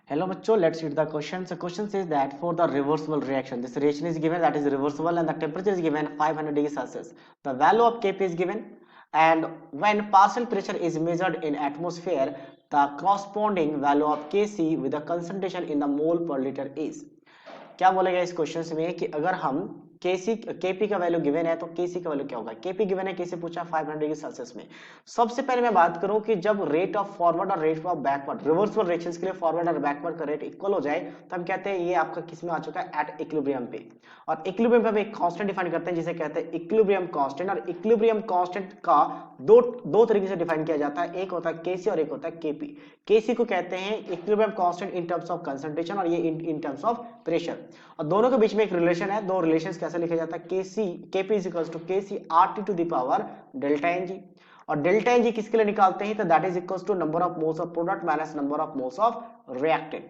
Hello bachcho, let's read the question. So question says that for the reversible reaction, this reaction is given that is reversible and the temperature is given 500 degrees Celsius. The value of Kp is given and when partial pressure is measured in atmosphere, the corresponding value of Kc with the concentration in the mole per liter is. क्या बोलेगा इस question में कि अगर हम KP का value given है तो केसी का वैल्यू क्या होगा। केपी गिवन है, केसी पूछा 500 डिग्री सेल्सियस में। सबसे पहले मैं बात करूं कि जब रेट ऑफ फॉरवर्ड और rate of backward reversible reactions के लिए फॉरवर्ड और बैकवर्ड का रेट इक्वल हो जाए तो हम कहते हैं ये आपका किस में आ चुका है, एट इक्विलिब्रियम पे। और इक्विलिब्रियम पे हम एक कांस्टेंट डिफाइन करते हैं जिसे कहते हैं इक्विलिब्रियम कांस्टेंट। और इक्विलिब्रियम कांस्टेंट का दो तरीके से डिफाइन किया जाता है, एक होता है केसी और एक होता है केपी। केसी को कहते हैं equilibrium constant in terms of concentration और ये इन टर्म्स ऑफ प्रेशर। और दोनों के बीच में एक रिलेशन है, दो रिलेशंस कैसे लिखा जाता है, KC KP is equals to KC RT to the power delta NG. और डेल्टा एनजी किसके लिए निकालते हैं तो that is equals to number of moles of product minus number of moles of reactant.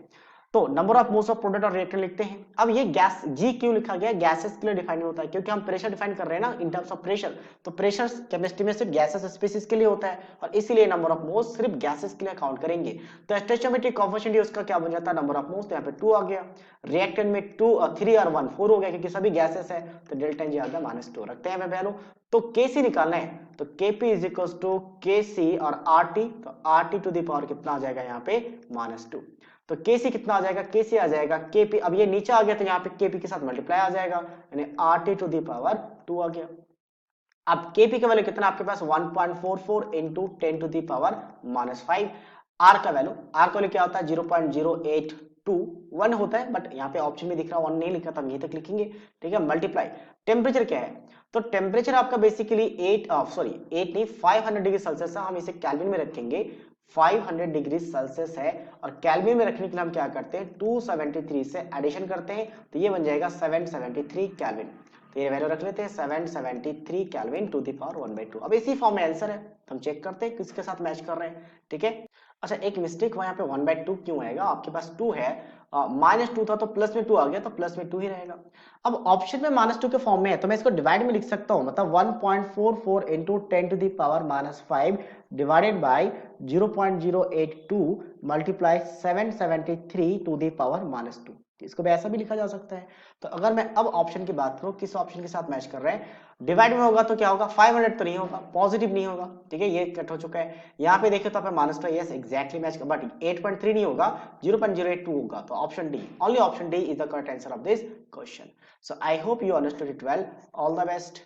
तो number of moles of product और reactant लिखते हैं। अब ये गैस जी क्यों लिखा गया, गैसेस के लिए डिफाइन होता है क्योंकि हम प्रेशर डिफाइन कर रहे हैं ना इन टर्म्स ऑफ प्रेशर। तो प्रेशर केमिस्ट्री में सिर्फ गैसेस स्पीसीज के लिए होता है और इसीलिए नंबर ऑफ मोल्स सिर्फ गैसेस के लिए काउंट करेंगे। तो स्टोइकियोमेट्रिक कोएफिशिएंट उसका क्या बन जाता है, नंबर ऑफ मोल्स। तो यहाँ पे 2 आ गया, रिएक्टेंट में 2 3 और 1 4 हो गया क्योंकि सभी गैसेस है। तो डेल्टा एनजी आ गया -2 रखते हैं वैल्यू। तो केसी निकालना है तो केपी इज इक्वल्स टू केसी और आरटी। तो आरटी टू द पावर कितना आ जाएगा यहाँ पे -2। तो केसी कितना आ जाएगा, केसी आ जाएगा केपी। अब ये नीचे आ गया तो यहाँ पे केपी के साथ मल्टीप्लाई आ जाएगा यानी आरटी टू द पावर 2 आ गया। अब केपी का वैल्यू कितना आपके पास 1.44 into 10 to the power -5। R का वैल्यू क्या होता है 0.0821 होता है, बट यहाँ पे ऑप्शन में दिख रहा है 1 नहीं लिखा था, हम यहीं तक लिखेंगे। ठीक है, मल्टीप्लाई टेम्परेचर क्या है तो टेम्परेचर आपका बेसिकली 8 नहीं 500 डिग्री सेल्सियस है। हम इसे केल्विन में रखेंगे, 500 डिग्री सेल्सियस है और केल्विन में रखने के लिए हम क्या करते हैं 273 से एडिशन करते हैं तो ये बन जाएगा 773 केल्विन। तो ये वैल्यू रख लेते हैं 773 केल्विन टू द पावर 1/2। अब इसी फॉर्म में आंसर है तो हम चेक करते हैं किसके साथ मैच कर रहे हैं। ठीक है, अच्छा एक मिस्टेक हुआ यहाँ पे 1/2 क्यों आएगा, आपके पास 2 है, -2 था तो प्लस में 2 आ गया तो प्लस में 2 ही रहेगा। अब ऑप्शन में -2 के फॉर्म में है तो मैं इसको डिवाइड में लिख सकता हूँ, मतलब 1.44 into 10 to the power -5 divided by 0.082 multiply 773 to the power -2। इसको भी ऐसा भी लिखा जा सकता है। तो अगर मैं अब ऑप्शन की बात करूं किस ऑप्शन के साथ मैच कर रहे हैं, डिवाइड में होगा तो क्या होगा 500 तो नहीं होगा, पॉजिटिव नहीं होगा। ठीक है, ये कट हो चुका है। यहाँ पे देखिए तो आप -2 यस एग्जैक्टली मैच कर, बट 8.3 नहीं होगा 0.082 होगा। तो option D, only option D is the correct answer of this question. So I hope you understood it well. All the best.